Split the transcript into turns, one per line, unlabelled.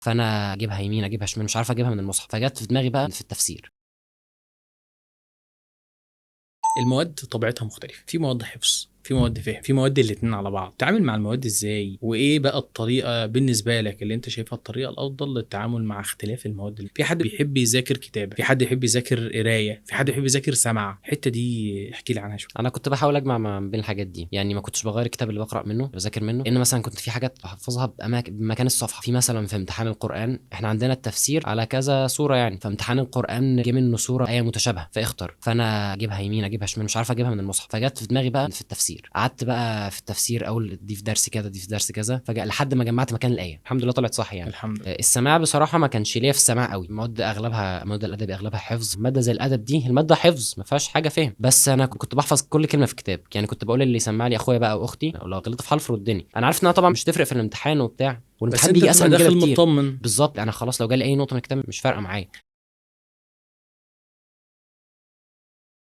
فانا اجيبها يمين اجيبها شمال مش عارف اجيبها من المصحف، فجت في دماغي بقى في التفسير.
المواد طبيعتها مختلفة، في مواد حفظ، في مواد فهم، في مواد الاتنين على بعض. تعامل مع المواد ازاي، وايه بقى الطريقة بالنسبة لك اللي انت شايفها الطريقة الافضل للتعامل مع اختلاف المواد؟ اللي في حد بيحب يذاكر كتابة، في حد يحب يذاكر قراية، في حد يحب يذاكر سمع. الحتة دي احكي لي عنها شوية.
انا كنت بحاول اجمع ما بين الحاجات دي، يعني ما كنتش بغير الكتاب اللي بقرا منه بذاكر منه، لان مثلا كنت في حاجات بحفظها بمكان الصفحه. في مثلا في امتحان القران احنا عندنا التفسير على كذا سوره، يعني فامتحان القران جه منه سوره ايه متشابهه فاختر، فانا اجيبها يمين اجيبها شمال مش عارف اجيبها من المصحف، فجت في دماغي بقى في التفسير. قعدت بقى في التفسير اقول دي في درس كذا دي في درس كذا، فجأة لحد ما جمعت مكان الايه الحمد لله طلعت صح يعني.
الحمد لله.
السماع بصراحه ما كانش ليا في السماع قوي، المواد اغلبها مواد الادب اغلبها حفظ، ماده زي الادب دي الماده حفظ ما فيهاش حاجه فهم، بس انا كنت بحفظ كل كلمه في الكتاب، يعني كنت بقول اللي يسمع لي اخويا بقى او اختي، ولو غلطت في حرف ردني. انا عارف انها طبعا مش تفرق في الامتحان وبتاع،
بس
والامتحان
انت
بيجي
بتبقى
اسهل من كده
داخل
بكتير.
مطمن.
بالظبط، انا خلاص لو جالي اي نقطه من الكتاب مش فارقه معايا.